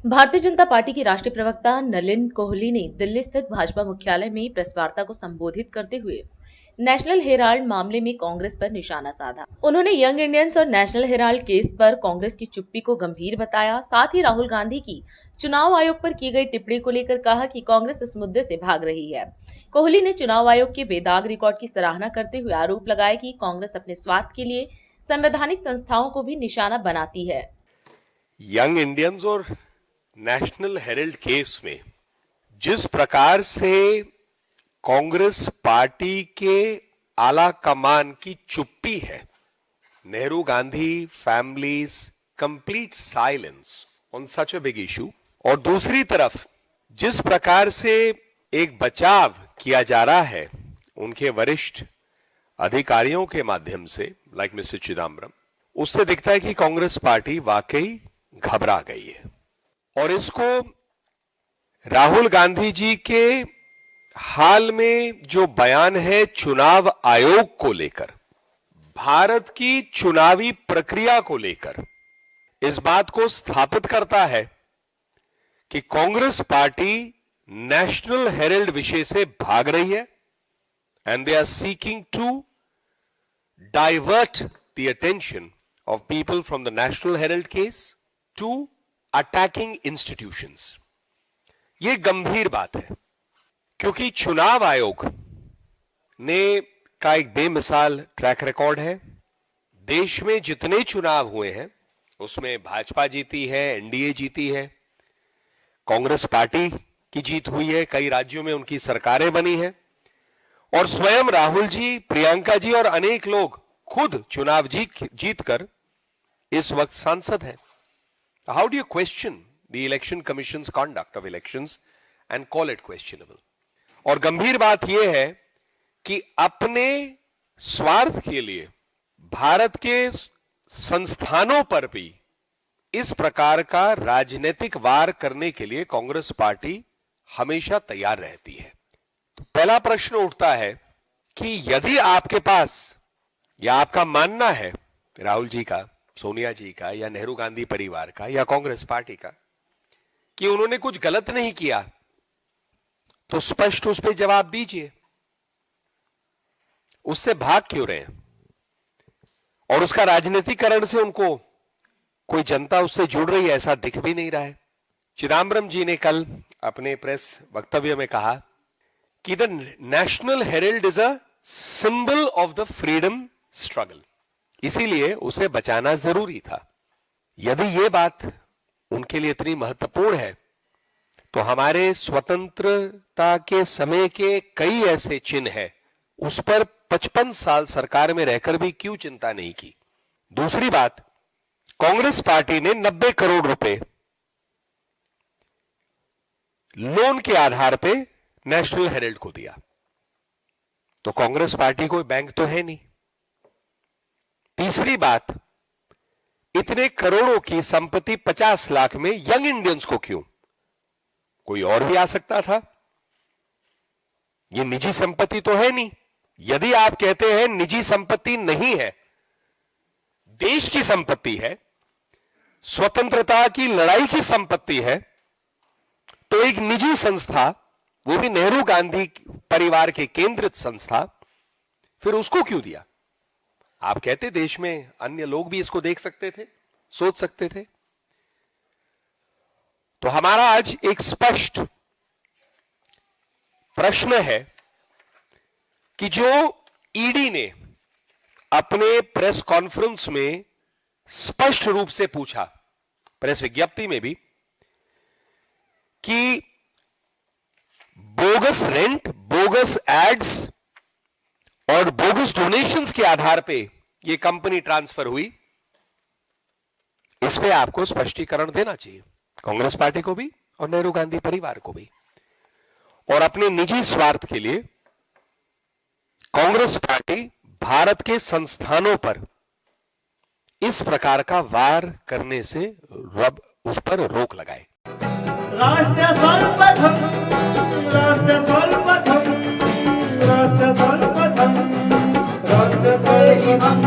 Bharatiya Janata party की राष्ट्रीय प्रवक्ता नलिन कोहली ने दिल्ली स्थित भाजपा मुख्यालय में प्रेस वार्ता को संबोधित करते हुए नेशनल हेराल्ड मामले में कांग्रेस पर निशाना साधा। उन्होंने यंग इंडियंस और नेशनल हेराल्ड केस पर कांग्रेस की चुप्पी को गंभीर बताया। साथ ही राहुल गांधी की चुनाव आयोग पर की गई टिप्पणी को लेकर कहा कि कांग्रेस इस मुद्दे से भाग रही है। कोहली ने चुनाव आयोग के बेदाग रिकॉर्ड की सराहना करते हुए आरोप लगाया कि कांग्रेस अपने स्वार्थ के लिए संवैधानिक संस्थाओं को भी निशाना बनाती है। यंग इंडियंस और नेशनल हेराल्ड केस में जिस प्रकार से कांग्रेस पार्टी के आला कमान की चुप्पी है, Nehru Gandhi families complete silence on such a big issue, और दूसरी तरफ जिस प्रकार से एक बचाव किया जा रहा है उनके वरिष्ठ अधिकारियों के माध्यम से, लाइक मिस्टर चिदम्बरम, उससे दिखता है कि कांग्रेस पार्टी वाकई घबरा गई है। और इसको राहुल गांधी जी के हाल में जो बयान है चुनाव आयोग को लेकर, भारत की चुनावी प्रक्रिया को लेकर, इस बात को स्थापित करता है कि कांग्रेस पार्टी नेशनल हेराल्ड विषय से भाग रही है and they are seeking to divert the attention of people from the National Herald case to attacking institutions. यह गंभीर बात है क्योंकि चुनाव आयोग ने का एक बेमिसाल ट्रैक रिकॉर्ड है। देश में जितने चुनाव हुए हैं उसमें भाजपा जीती है, एनडीए जीती है, कांग्रेस पार्टी की जीत हुई है, कई राज्यों में उनकी सरकारें बनी हैं, और स्वयं राहुल जी, प्रियंका जी और अनेक लोग खुद चुनाव जीतकर इस वक्त सांसद हैं। How do you question the Election Commission's conduct of elections and call it questionable? और गंभीर बात यह है कि अपने स्वार्थ के लिए भारत के संस्थानों पर भी इस प्रकार का राजनीतिक वार करने के लिए कांग्रेस पार्टी हमेशा तैयार रहती है। तो पहला प्रश्न उठता है कि यदि आपके पास या आपका मानना है, राहुल जी का, सोनिया जी का, या नेहरू गांधी परिवार का, या कांग्रेस पार्टी का, कि उन्होंने कुछ गलत नहीं किया, तो स्पष्ट उस पर जवाब दीजिए। उससे भाग क्यों रहे हैं? और उसका राजनीतिकरण से उनको कोई जनता उससे जुड़ रही है ऐसा दिख भी नहीं रहा है। चिदम्बरम जी ने कल अपने प्रेस वक्तव्य में कहा कि the National Herald is a symbol of the freedom struggle, इसीलिए उसे बचाना जरूरी था। यदि यह बात उनके लिए इतनी महत्वपूर्ण है तो हमारे स्वतंत्रता के समय के कई ऐसे चिन्ह हैं, उस पर 55 साल सरकार में रहकर भी क्यों चिंता नहीं की। दूसरी बात, कांग्रेस पार्टी ने 90 करोड़ रुपए लोन के आधार पे नेशनल हेराल्ड को दिया, तो कांग्रेस पार्टी कोई बैंक तो है नहीं। तीसरी बात, इतने करोड़ों की संपत्ति 50 लाख में यंग इंडियंस को क्यों? कोई और भी आ सकता था। यह निजी संपत्ति तो है नहीं। यदि आप कहते हैं निजी संपत्ति नहीं है, देश की संपत्ति है, स्वतंत्रता की लड़ाई की संपत्ति है, तो एक निजी संस्था, वो भी नेहरू गांधी परिवार के केंद्रित संस्था, फिर उसको क्यों दिया? आप कहते देश में अन्य लोग भी इसको देख सकते थे, सोच सकते थे। तो हमारा आज एक स्पष्ट प्रश्न है कि जो ईडी ने अपने प्रेस कॉन्फ्रेंस में स्पष्ट रूप से पूछा, प्रेस विज्ञप्ति में भी, कि बोगस रेंट, बोगस एड्स और बोगस डोनेशंस के आधार पे ये कंपनी ट्रांसफर हुई, इस पे आपको स्पष्टीकरण देना चाहिए, कांग्रेस पार्टी को भी और नेहरू गांधी परिवार को भी। और अपने निजी स्वार्थ के लिए कांग्रेस पार्टी भारत के संस्थानों पर इस प्रकार का वार करने से उस पर रोक लगाए। राष्ट्र सर्वप्रथम, राष्ट्र सर्वप्रथम, राष्ट्र सर्वप्रथम, राष्ट्र सर्वप्रथम।